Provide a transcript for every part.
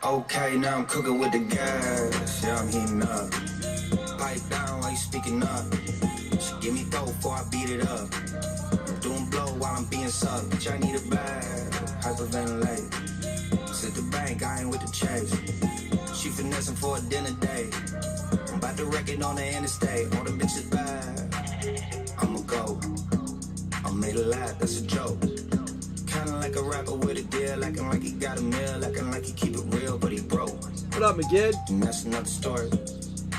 Okay, now I'm cooking with the gas. Yeah, I'm heating up. Pipe down while you speaking up. She give me throw before I beat it up. I'm doing blow while I'm being sucked. Bitch, I need a bag. Hyperventilate. Sit the bank, I ain't with the chase. She finessing for a dinner date. I'm about to wreck it on the interstate. All the bitches bad. I'ma go. I made a laugh, that's a joke. Kinda like a rapper with a deal, acting like he got a meal, acting like he keep it real, but he broke. What up, McGinn? And that's another story.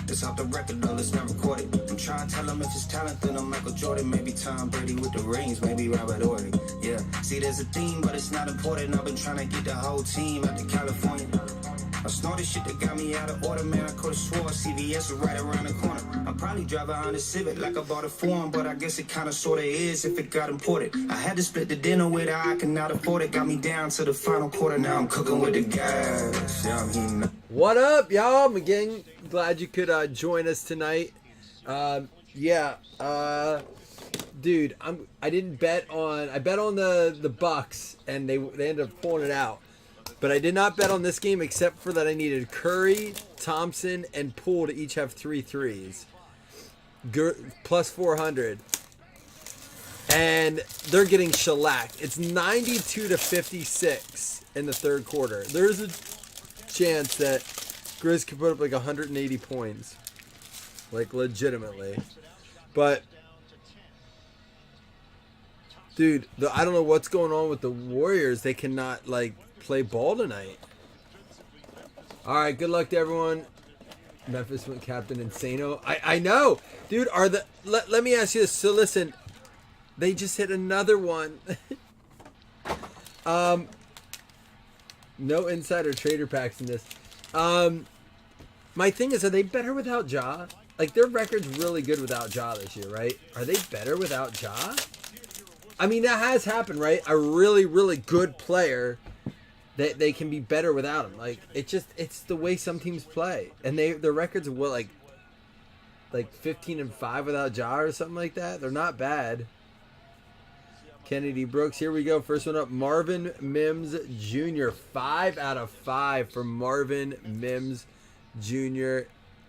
It's off the record though, it's not recorded. I'm trying to tell him if it's talent, then I'm Michael Jordan. Maybe Tom Brady with the rings, maybe Robert Ory. Yeah, see there's a theme, but it's not important. I've been trying to get the whole team out to California. I snorted shit that got me out of order, man. I could've swore CVS was right around the corner. I'm probably driving on a Civic like I bought a foreign, but I guess it kinda sorta is if it got imported. I had to split the dinner with her, I cannot afford it. Got me down to the final quarter, now I'm cooking with the gas. Yeah, I'm heating up. What up, y'all? McGinn, glad you could join us tonight. Dude, I didn't bet on. I bet on the Bucks, and they ended up pulling it out. But I did not bet on this game except for that I needed Curry, Thompson, and Poole to each have 3 threes. Plus 400. And they're getting shellacked. It's 92-56 in the third quarter. There's a chance that Grizz could put up like 180 points. Like, legitimately. But, dude, I don't know what's going on with the Warriors. They cannot, like, play ball tonight. All right, good luck to everyone. Memphis went captain Insano. I know, dude. Let me ask you this. So listen, they just hit another one. No insider trader packs in this. My thing is, are they better without Ja? Like, their record's really good without Ja this year, right? Are they better without Ja? I mean, that has happened, right? A really, really good player. They can be better without him. Like, it's the way some teams play. And their records are what, like 15-5 without Ja or something like that? They're not bad. Kennedy Brooks, here we go. First one up, Marvin Mims Jr. 5 out of 5 for Marvin Mims Jr.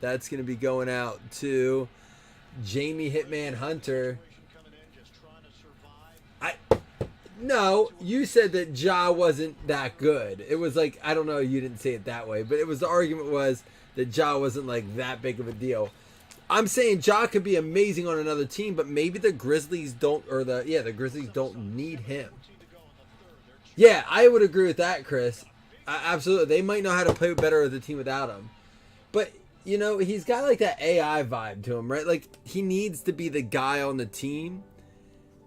That's going to be going out to Jamie Hitman Hunter. No, you said that Ja wasn't that good. It was like, I don't know, you didn't say it that way, but it was, the argument was that Ja wasn't like that big of a deal. I'm saying Ja could be amazing on another team, but maybe the Grizzlies don't, the Grizzlies don't need him. Yeah, I would agree with that, Chris. Absolutely. They might know how to play better with the team without him. But, you know, he's got like that AI vibe to him, right? Like, he needs to be the guy on the team.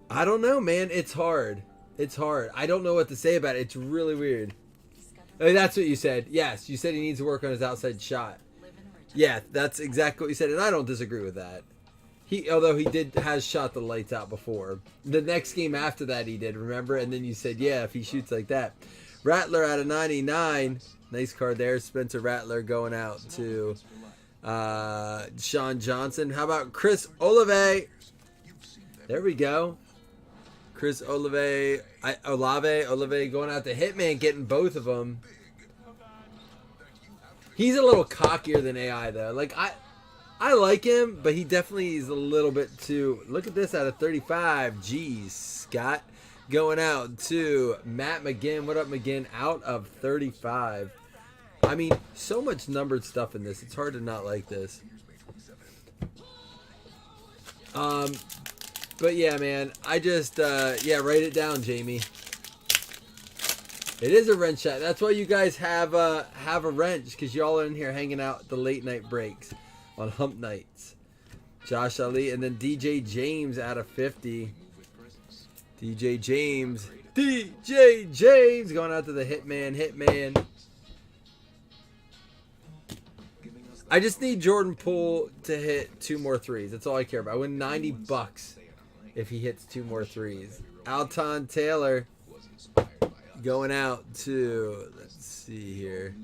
I don't know, man. It's hard. It's hard. I don't know what to say about it. It's really weird. I mean, that's what you said. Yes, you said he needs to work on his outside shot. Yeah, that's exactly what you said, and I don't disagree with that. Although he has shot the lights out before. The next game after that he did, remember? And then you said, yeah, if he shoots like that. Rattler out of 99. Nice card there. Spencer Rattler going out to Sean Johnson. How about Chris Olave? There we go. Chris Olave going out to Hitman, getting both of them. He's a little cockier than AI, though. Like, I like him, but he definitely is a little bit too... Look at this out of 35. Jeez, Scott. Going out to Matt McGinn. What up, McGinn? Out of 35. I mean, so much numbered stuff in this. It's hard to not like this. But yeah, man, I just, write it down, Jamie. It is a wrench shot. That's why you guys have a wrench, because y'all are in here hanging out the late night breaks on hump nights. Josh Ali, and then DJ James out of 50. DJ James going out to the Hitman. I just need Jordan Poole to hit 2 more threes. That's all I care about. I win $90 if he hits 2 more threes. Alton Taylor going out to, let's see here.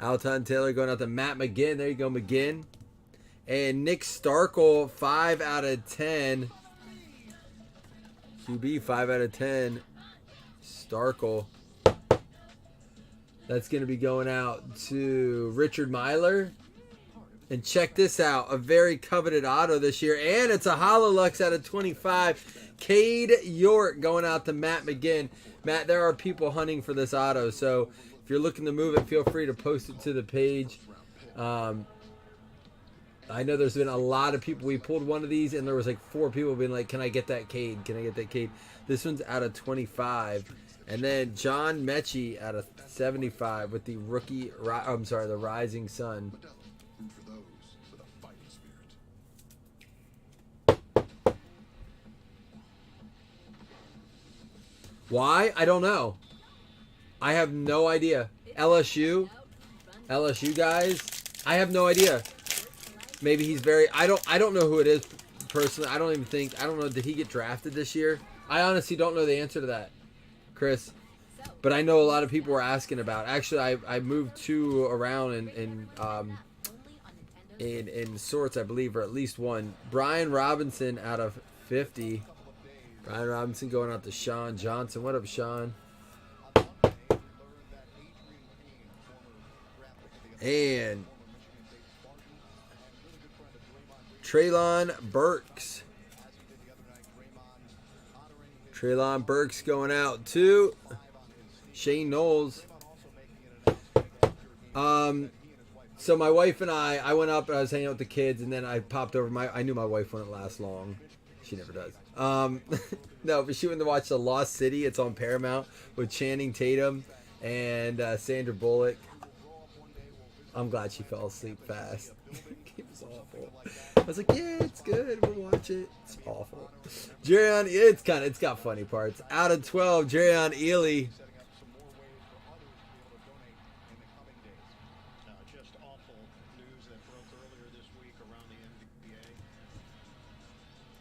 Alton Taylor going out to Matt McGinn. There you go, McGinn. And Nick Starkel, 5 out of 10. QB 5 out of 10. Starkle. That's going to be going out to Richard Myler. And check this out. A very coveted auto this year. And it's a Hololux out of 25. Cade York going out to Matt McGinn. Matt, there are people hunting for this auto. So if you're looking to move it, feel free to post it to the page. I know there's been a lot of people. We pulled one of these and there was like 4 people being like, can I get that Cade? Can I get that Cade? This one's out of 25. And then John Mechie out of 75 with the rookie, the Rising Sun. Why? I don't know. I have no idea. LSU guys, I have no idea. Maybe he's very. I don't know who it is personally. I don't know. Did he get drafted this year? I honestly don't know the answer to that, Chris. But I know a lot of people were asking about. Actually, I moved 2 around in sorts, I believe, or at least one. Brian Robinson out of 50. Brian Robinson going out to Sean Johnson. What up, Sean? And Treylon Burks. Treylon Burks going out to Shane Knowles. So my wife and I went up and I was hanging out with the kids, and then I popped over. I knew my wife wouldn't last long. She never does. No, but she went to watch The Lost City. It's on Paramount with Channing Tatum and Sandra Bullock. I'm glad she fell asleep fast. It was awful. I was like, yeah, it's good. We'll watch it. It's awful. Jerrion, it's got funny parts. Out of 12, Jerrion Ely.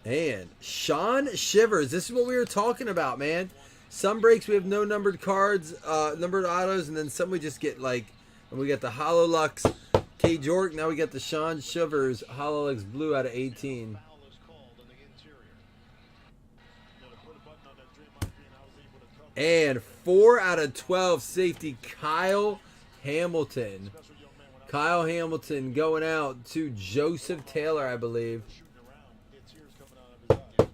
And Sean Shivers. This is what we were talking about, man. Some breaks we have no numbered cards, numbered autos, and then some we just get like, and we got the Hololux Cade York. Now we got the Sean Shivers Hololux Blue out of 18. And 4 out of 12 safety Kyle Hamilton. Kyle Hamilton going out to Joseph Taylor, I believe.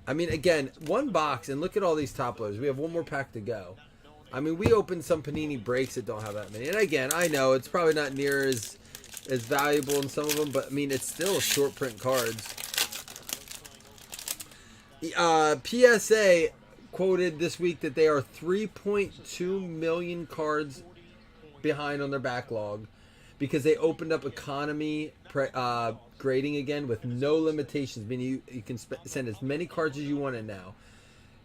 I mean, again, one box, and look at all these top loaders. We have one more pack to go. I mean, we opened some Panini breaks that don't have that many. And again, I know it's probably not near as valuable in some of them, but I mean, it's still short print cards. PSA quoted this week that they are 3.2 million cards behind on their backlog because they opened up economy grading again with no limitations, meaning you can send as many cards as you want in now.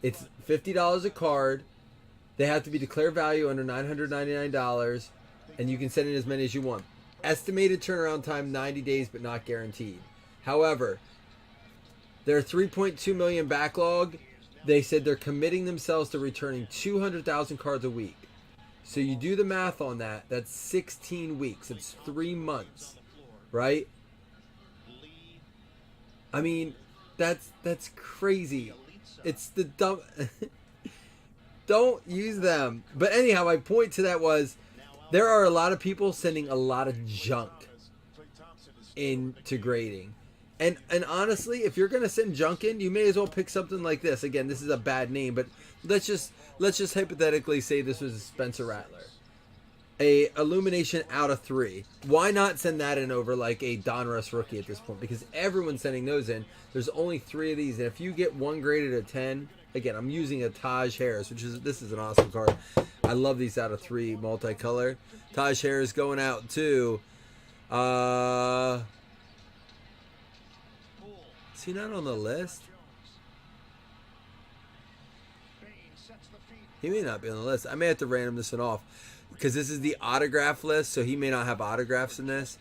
It's $50 a card. They have to be declared value under $999, and you can send in as many as you want. Estimated turnaround time 90 days, but not guaranteed. However, their 3.2 million backlog, they said they're committing themselves to returning 200,000 cards a week. So you do the math on that. That's 16 weeks. It's 3 months, right? I mean, that's crazy. It's the dumb. Don't use them. But anyhow, my point to that was there are a lot of people sending a lot of junk into grading. And honestly, if you're going to send junk in, you may as well pick something like this. Again, this is a bad name, but let's just hypothetically say this was a Spencer Rattler. A Illumination out of 3. Why not send that in over like a Donruss rookie at this point? Because everyone's sending those in. There's only 3 of these, and if you get one graded at 10, again, I'm using a Taj Harris, this is an awesome card. I love these out of 3 multicolor. Taj Harris going out to is he not on the list? He may not be on the list. I may have to random this one off because this is the autograph list, so he may not have autographs in this.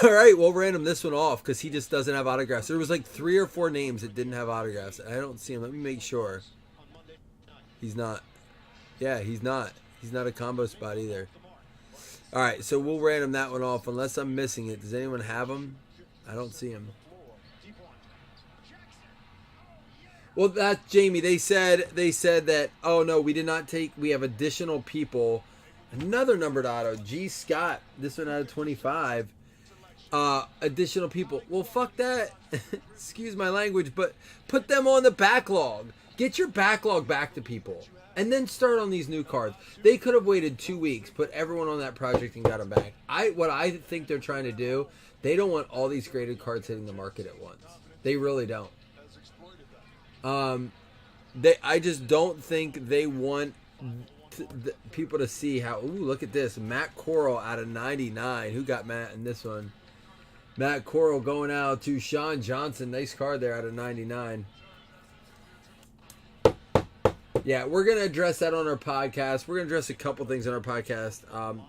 All right, we'll random this one off because he just doesn't have autographs. There was like 3 or 4 names that didn't have autographs. I don't see him. Let me make sure. He's not. Yeah, he's not. He's not a combo spot either. All right, so we'll random that one off unless I'm missing it. Does anyone have him? I don't see him. Well, that's Jamie. They said that. Oh no, we did not take. We have additional people. Another numbered auto. G. Scott. This one out of 25. Additional people. Well, fuck that. Excuse my language, but put them on the backlog. Get your backlog back to people, and then start on these new cards. They could have waited 2 weeks, put everyone on that project, and got them back. What I think they're trying to do. They don't want all these graded cards hitting the market at once. They really don't. I just don't think they want people to see how. Ooh, look at this, Matt Corral out of 99. Who got Matt in this one? Matt Corral going out to Sean Johnson. Nice card there out of 99. Yeah, we're gonna address that on our podcast. We're gonna address a couple things on our podcast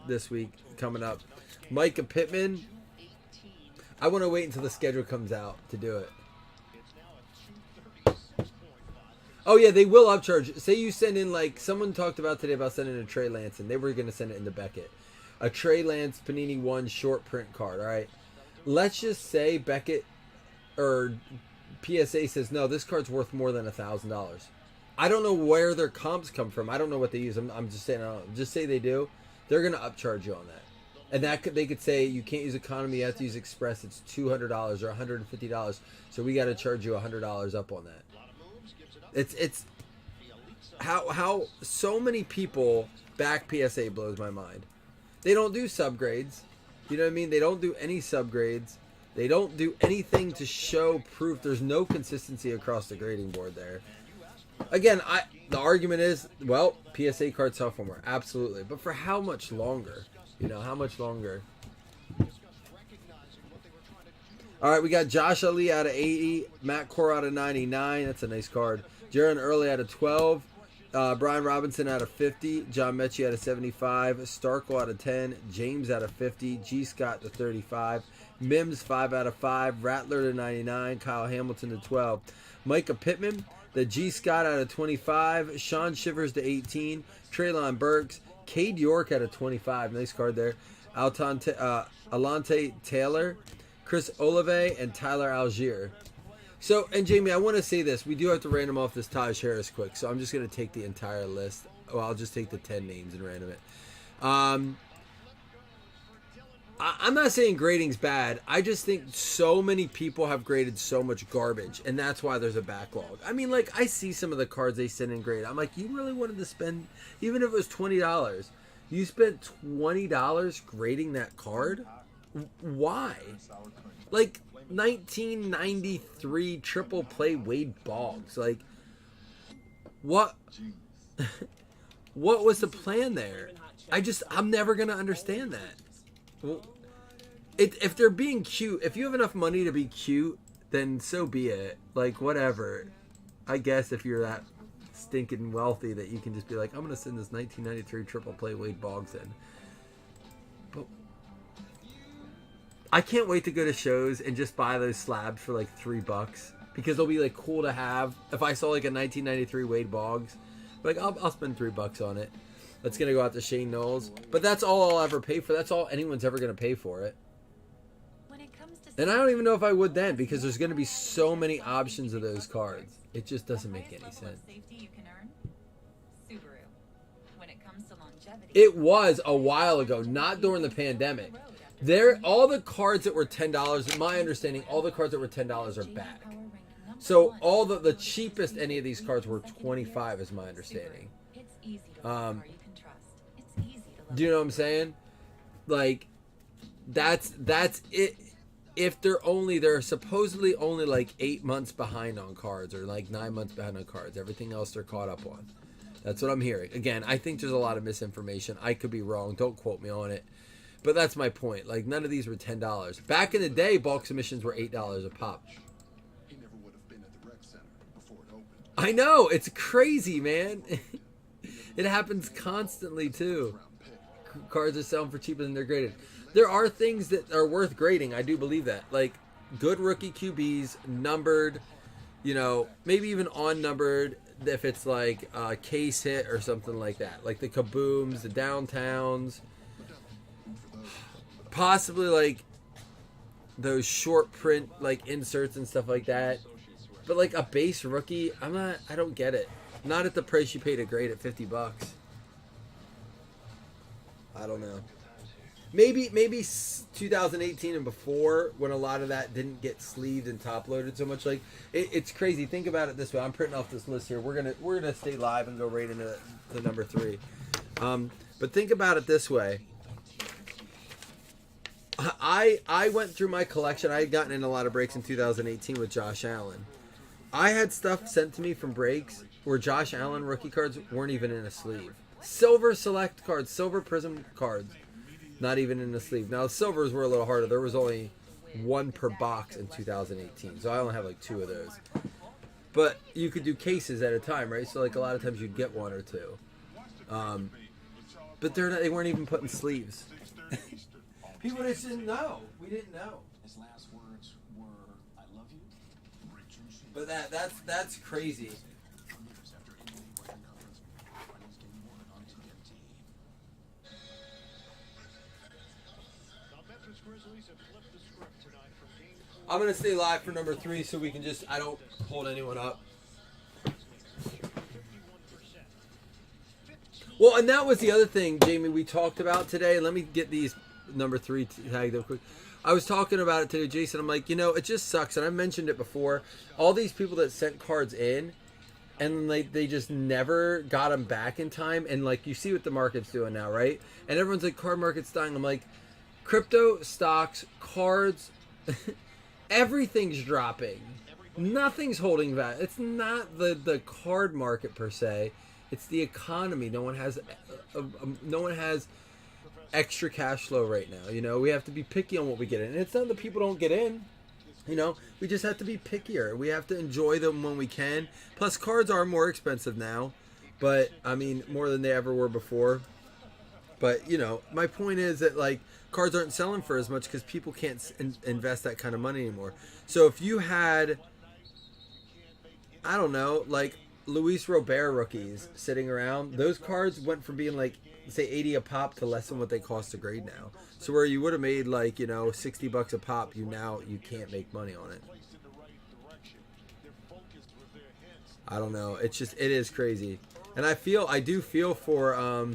this week coming up. Micah Pittman. I want to wait until the schedule comes out to do it. Oh, yeah, they will upcharge. Say you send in, like, someone talked about today about sending a Trey Lance, and they were going to send it into Beckett. A Trey Lance Panini 1 short print card, all right? Let's just say Beckett or PSA says, no, this card's worth more than $1,000. I don't know where their comps come from. I don't know what they use. I'm just saying, I don't know. Just say they do. They're going to upcharge you on that. And they could say, you can't use economy, you have to use express. It's $200 or $150. So we got to charge you $100 up on that. It's how so many people back PSA blows my mind. They don't do subgrades. You know what I mean? They don't do any subgrades. They don't do anything to show proof. There's no consistency across the grading board there. Again, the argument is, well, PSA cards sell for more. Absolutely. But for how much longer? You know, how much longer? All right, we got Josh Ali out of 80. Matt Corral out of 99. That's a nice card. Jaron Early out of 12. Brian Robinson out of 50. John Mechie out of 75. Starkle out of 10. James out of 50. G. Scott to 35. Mims 5 out of 5. Rattler to 99. Kyle Hamilton to 12. Micah Pittman. The G. Scott out of 25. Sean Shivers to 18. Treylon Burks. Cade York out of 25. Nice card there. Alante Taylor. Chris Olave. And Tyler Algier. So, and Jamie, I want to say this. We do have to random off this Taj Harris quick. So I'm just going to take the entire list. Well, I'll just take the 10 names and random it. I'm not saying grading's bad. I just think so many people have graded so much garbage. And that's why there's a backlog. I mean, like, I see some of the cards they send in grade. I'm like, you really wanted to spend, even if it was $20. You spent $20 grading that card? Why? Like, 1993 triple play Wade Boggs. Like, what? What was the plan there? I'm never going to understand that. Well, if they're being cute, if you have enough money to be cute, then so be it. Like, whatever. I guess if you're that stinking wealthy that you can just be like, I'm going to send this 1993 triple play Wade Boggs in. But I can't wait to go to shows and just buy those slabs for like $3 because they'll be like cool to have. If I saw like a 1993 Wade Boggs, like I'll spend $3 on it. That's gonna go out to Shane Knowles, but that's all I'll ever pay for. That's all anyone's ever gonna pay for it. And I don't even know if I would then because there's gonna be so many options of those cards. It just doesn't make any sense. It was a while ago, not during the pandemic. All the cards that were $10, in my understanding, all the cards that were $10 are back. So all the cheapest any of these cards were $25, is my understanding. Do you know what I'm saying? Like, that's it. If they're supposedly only like 8 months behind on cards or like 9 months behind on cards. Everything else they're caught up on. That's what I'm hearing. Again, I think there's a lot of misinformation. I could be wrong. Don't quote me on it. But that's my point. Like, none of these were $10. Back in the day, bulk submissions were $8 a pop. He never would have been at the rec center before it opened. I know. It's crazy, man. It happens constantly, too. Cards are selling for cheaper than they're graded. There are things that are worth grading. I do believe that. Like, good rookie QBs, numbered, maybe even unnumbered if it's like a case hit or something like that. Like the Kabooms, the Downtowns. Possibly like those short print like inserts and stuff like that. But like a base rookie, I don't get it. Not at the price you paid a grade at $50. I don't know. Maybe 2018 and before, when a lot of that didn't get sleeved and top loaded so much. Like it's crazy. Think about it this way. I'm printing off this list here. We're gonna stay live and go right into the number 3. But think about it this way. I went through my collection. I had gotten in a lot of breaks in 2018 with Josh Allen. I had stuff sent to me from breaks where Josh Allen rookie cards weren't even in a sleeve. Silver select cards, silver prism cards, not even in the sleeve. Now, silvers were a little harder. There was only 1 per box in 2018, so I only have like 2 of those. But you could do cases at a time, right? So like a lot of times you'd get 1 or 2. But they weren't even put in sleeves. People just didn't know. We didn't know. His last words were, "I love you." But that's crazy. I'm going to stay live for number 3 so we can I don't hold anyone up. Well, and that was the other thing, Jamie, we talked about today. Let me get these number 3 tagged up quick. I was talking about it today, Jason. I'm like, it just sucks. And I've mentioned it before. All these people that sent cards in and they just never got them back in time. And like, you see what the market's doing now, right? And everyone's like, card market's dying. I'm like, crypto, stocks, cards, everything's dropping. Nothing's holding value. It's not the card market per se. It's the economy. No one has extra cash flow right now. We have to be picky on what we get in. And it's not that people don't get in. We just have to be pickier. We have to enjoy them when we can. Plus, cards are more expensive now. But, more than they ever were before. But, my point is that, like, cards aren't selling for as much because people can't invest that kind of money anymore. So if you had, I don't know, like Luis Robert rookies sitting around, those cards went from being like, say 80 a pop to less than what they cost to grade now. So where you would have made like, $60 a pop, you can't make money on it. I don't know. It is crazy. And I do feel for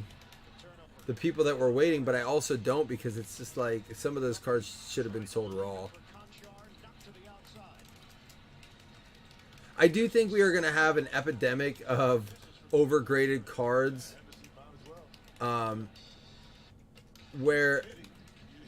the people that were waiting, but I also don't, because it's just like some of those cards should have been sold raw. I do think we are going to have an epidemic of overgraded cards, where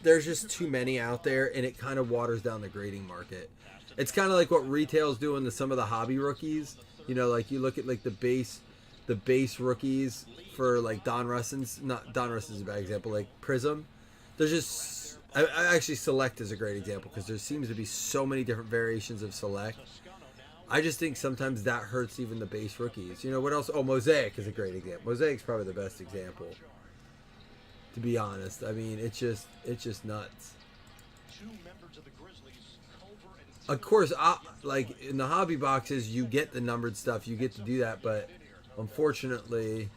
there's just too many out there, and it kind of waters down the grading market. It's kind of like what retail's doing to some of the hobby rookies. Like you look at like the base rookies for like Don Russins. Not Don Russins is a bad example. Like Prism, there's just I actually Select is a great example because there seems to be so many different variations of Select. I just think sometimes that hurts even the base rookies. What else? Oh, Mosaic is a great example. Mosaic's probably the best example, to be honest. It's just nuts. Of course, like in the hobby boxes, you get the numbered stuff. You get to do that, but unfortunately,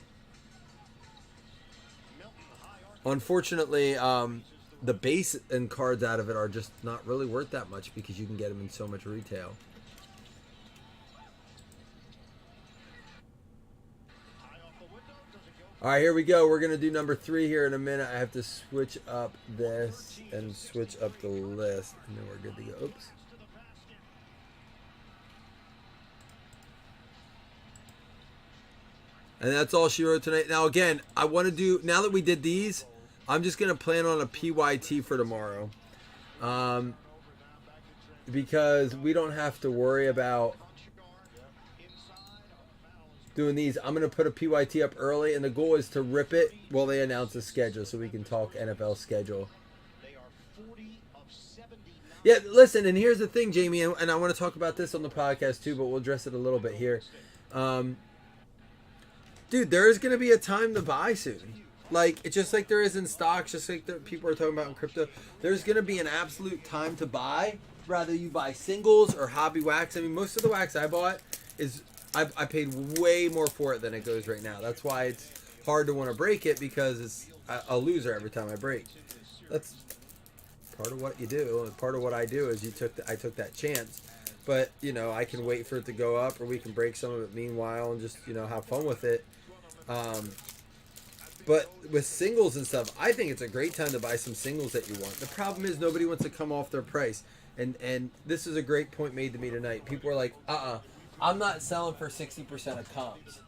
the base and cards out of it are just not really worth that much because you can get them in so much retail. All right, here we go. We're going to do number 3 here in a minute. I have to switch up this and switch up the list, and then we're good to go. Oops. And that's all she wrote tonight. Now, again, I want to do, now that we did these, I'm just going to plan on a PYT for tomorrow. Because we don't have to worry about doing these. I'm going to put a PYT up early, and the goal is to rip it while they announce the schedule so we can talk NFL schedule. Yeah, listen, and here's the thing, Jamie, and I want to talk about this on the podcast too, but we'll address it a little bit here. Dude, there's going to be a time to buy soon. Like, it's just like there is in stocks, just like the people are talking about in crypto. There's going to be an absolute time to buy, whether you buy singles or hobby wax. Most of the wax I bought is, I paid way more for it than it goes right now. That's why it's hard to want to break it, because it's a loser every time I break. That's part of what you do. Part of what I do is I took that chance. But, you know, I can wait for it to go up, or we can break some of it meanwhile and just, you know, have fun with it. But with singles and stuff, I think it's a great time to buy some singles that you want. The problem is nobody wants to come off their price. And this is a great point made to me tonight. People are like, I'm not selling for 60% of comps.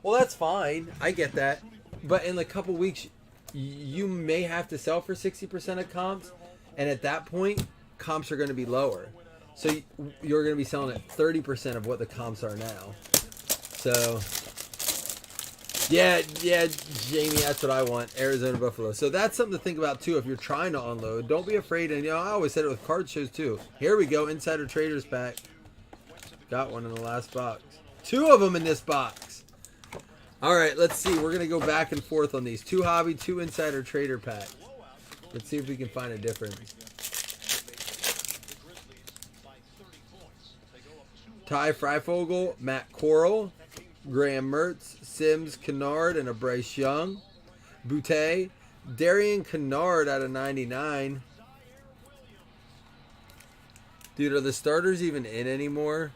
Well, that's fine. I get that. But in a couple weeks, you may have to sell for 60% of comps. And at that point, comps are going to be lower. So you're going to be selling at 30% of what the comps are now. So... Yeah, Jamie, that's what I want. Arizona Buffalo. So that's something to think about too if you're trying to unload. Don't be afraid. And you know, I always said it with card shows too. Here we go, Insider Traders pack. Got one in the last box. 2 of them in this box. All right, let's see. We're gonna go back and forth on these. 2 hobby, 2 Insider Trader pack. Let's see if we can find a difference. Ty Freifogel, Matt Corral, Graham Mertz, Sims, Kennard, and a Bryce Young. Boutte, Darian Kennard out of 99. Dude, are the starters even in anymore?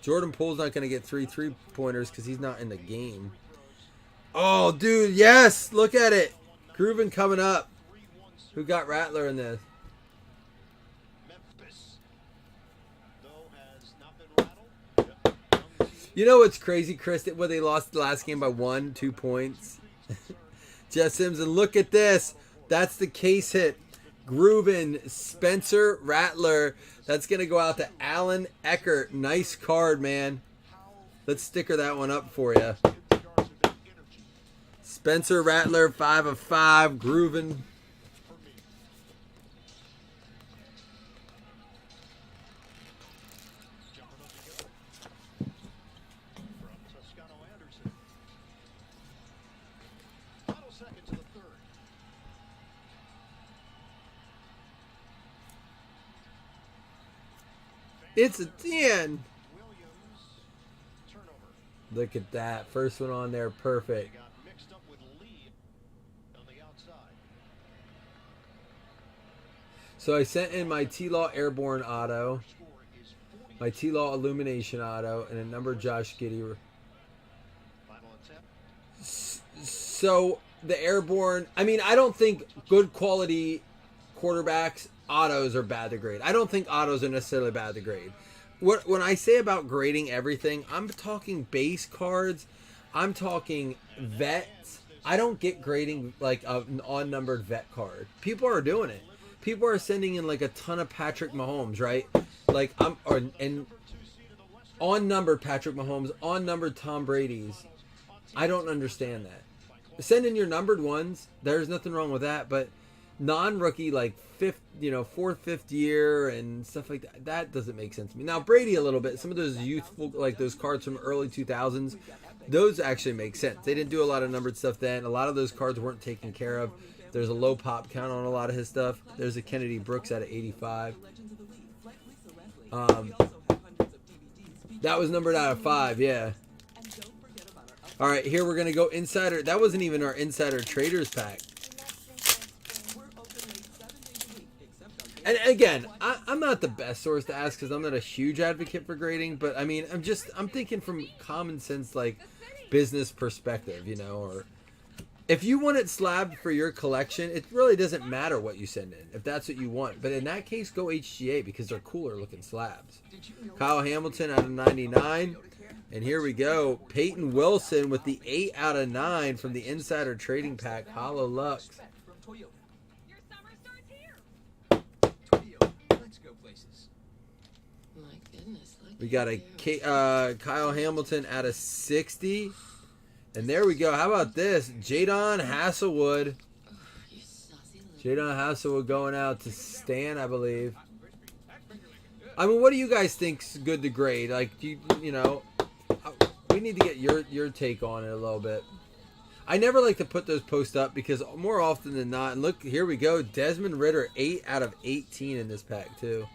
Jordan Poole's not going to get 3 3-pointers because he's not in the game. Oh, dude, yes! Look at it! Groovin coming up. Who got Rattler in this? You know what's crazy, Chris? When they lost the last game by 1-2 points. Jeff Sims, and look at this. That's the case hit. Groovin, Spencer Rattler. That's going to go out to Alan Eckert. Nice card, man. Let's sticker that one up for you. Spencer Rattler, 5 of 5. Groovin. It's a 10. Look at that. First one on there. Perfect. So I sent in my T-Law Airborne auto, my T-Law Illumination auto, and a number Josh Giddey. So the Airborne, I mean, I don't think good quality quarterbacks autos are bad to grade. I don't think autos are necessarily bad to grade. When I say about grading everything, I'm talking base cards. I'm talking vets. I don't get grading like an on-numbered vet card. People are doing it. People are sending in like a ton of Patrick Mahomes, right? Like and on-numbered Patrick Mahomes, on-numbered Tom Brady's. I don't understand that. Send in your numbered ones. There's nothing wrong with that, but non-rookie like fourth, fifth year and stuff like that, that doesn't make sense to me. Now Brady a little bit, some of those youthful, like those cards from early 2000s, those actually make sense. They didn't do a lot of numbered stuff then. A lot of those cards weren't taken care of. There's a low pop count on a lot of his stuff. There's a Kennedy Brooks out of 85. That was numbered out of 5, yeah. All right, here we're gonna go Insider. That wasn't even our Insider Traders pack. And again, I'm not the best source to ask because I'm not a huge advocate for grading, but I mean, I'm thinking from common sense, like business perspective, you know, or if you want it slabbed for your collection, it really doesn't matter what you send in if that's what you want. But in that case, go HGA because they're cooler looking slabs. Kyle Hamilton out of 99. And here we go. Peyton Wilson with the 8 out of 9 from the Insider Trading Pack. Hollow Lux. We got a Kyle Hamilton out of 60. And there we go. How about this? Jadon Hasselwood. Jadon Hasselwood going out to Stan, I believe. I mean, what do you guys think's good to grade? Like, you know, we need to get your take on it a little bit. I never like to put those posts up because more often than not, and look, here we go. Desmond Ridder, 8 out of 18 in this pack, too.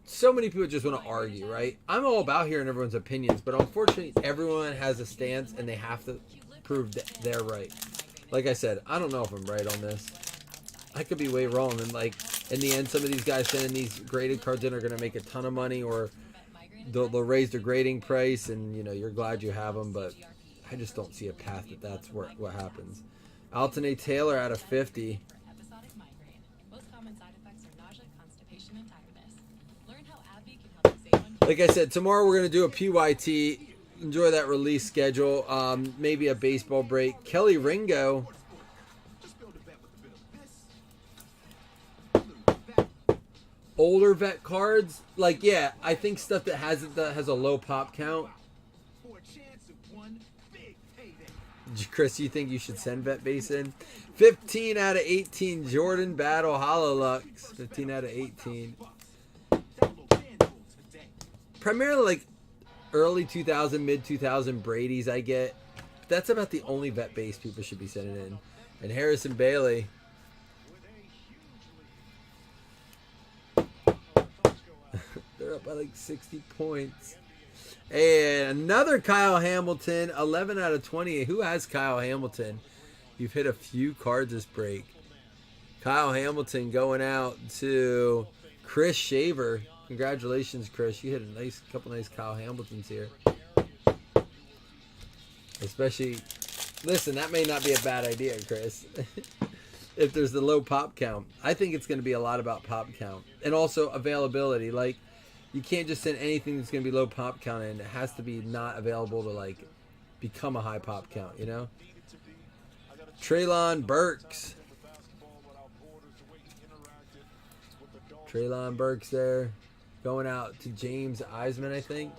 So many people just want to argue, right? I'm all about hearing everyone's opinions, but unfortunately, everyone has a stance, and they have to prove that they're right. Like I said, I don't know if I'm right on this. I could be way wrong, and like, in the end, some of these guys sending these graded cards in are going to make a ton of money, or they'll raise their grading price, and you know you're glad you have them. But I just don't see a path that that's what happens. Alternate Taylor out of 50. Like I said, tomorrow we're going to do a PYT. Enjoy that release schedule. Maybe a baseball break. Kelly Ringo. Older vet cards. Like, yeah, I think stuff that has a low pop count. Chris, you think you should send vet base in? 15 out of 18. Jordan Battle Hololux. 15 out of 18. Primarily like early 2000, mid 2000 Brady's I get. That's about the only vet base people should be sending in. And Harrison Bailey. They're up by like 60 points. And another Kyle Hamilton, 11 out of 20. Who has Kyle Hamilton? You've hit a few cards this break. Kyle Hamilton going out to Chris Shaver. Congratulations, Chris. You hit a couple nice Kyle Hamiltons here. Especially, listen, that may not be a bad idea, Chris. If there's the low pop count. I think it's going to be a lot about pop count. And also availability. Like, you can't just send anything that's going to be low pop count, and it has to be not available to, like, become a high pop count, you know? Traylon Burks. Traylon Burks there. Going out to James Eisman, I think.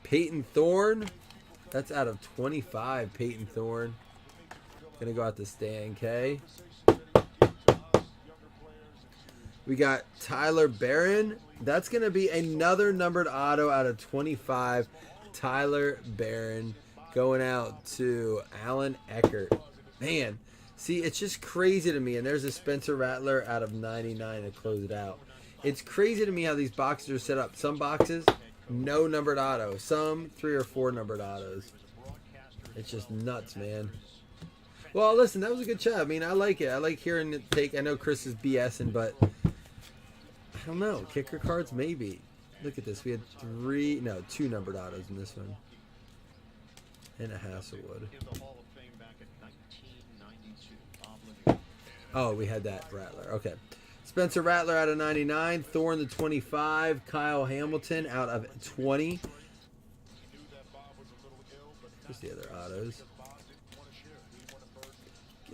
Peyton Thorne. That's out of 25, Peyton Thorne. Going to go out to Stan K. We got Tyler Barron. That's going to be another numbered auto out of 25. Tyler Barron going out to Alan Eckert. Man, see, it's just crazy to me. And there's a Spencer Rattler out of 99 to close it out. It's crazy to me how these boxes are set up. Some boxes, no numbered auto. Some 3 or 4 numbered autos. It's just nuts, man. Well, listen, that was a good chat. I mean, I like it. I like hearing it take. I know Chris is BSing, but I don't know. Kicker cards, maybe. Look at this. We had 2 numbered autos in this one. And a Hasselwood. Oh, we had that Rattler. Okay. Spencer Rattler out of 99. Thorne the 25. Kyle Hamilton out of 20. Here's the other autos.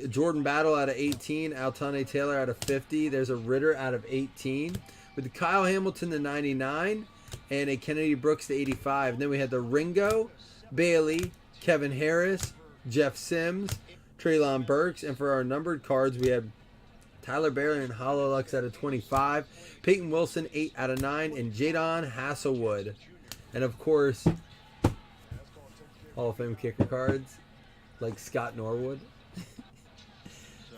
Jordan Battle out of 18. Altane Taylor out of 50. There's a Ritter out of 18. With the Kyle Hamilton to 99. And a Kennedy Brooks to 85. And then we had the Ringo, Bailey, Kevin Harris, Jeff Sims, Traylon Burks. And for our numbered cards, we had Tyler Barron and Hololux out of 25. Peyton Wilson, 8 out of 9. And Jadon Hasselwood. And, of course, Hall of Fame kicker cards like Scott Norwood.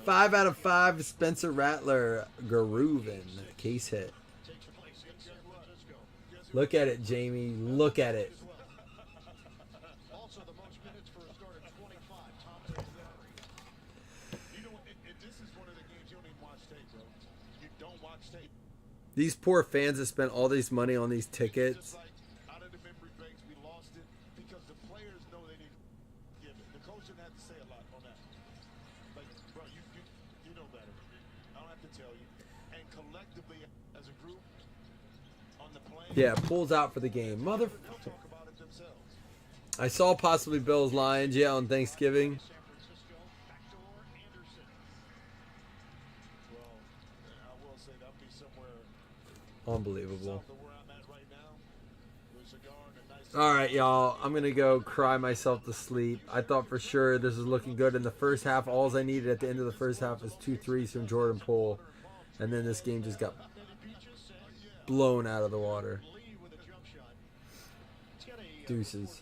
5 out of 5, Spencer Rattler, Garuvan, case hit. Look at it, Jamie. Look at it. These poor fans that spent all this money on these tickets. Yeah, pulls out for the game. Mother. I saw possibly Bills Lions, yeah, on Thanksgiving. Unbelievable. All right, y'all. I'm going to go cry myself to sleep. I thought for sure this was looking good in the first half. All I needed at the end of the first half was 2 threes from Jordan Poole. And then this game just got blown out of the water. Deuces.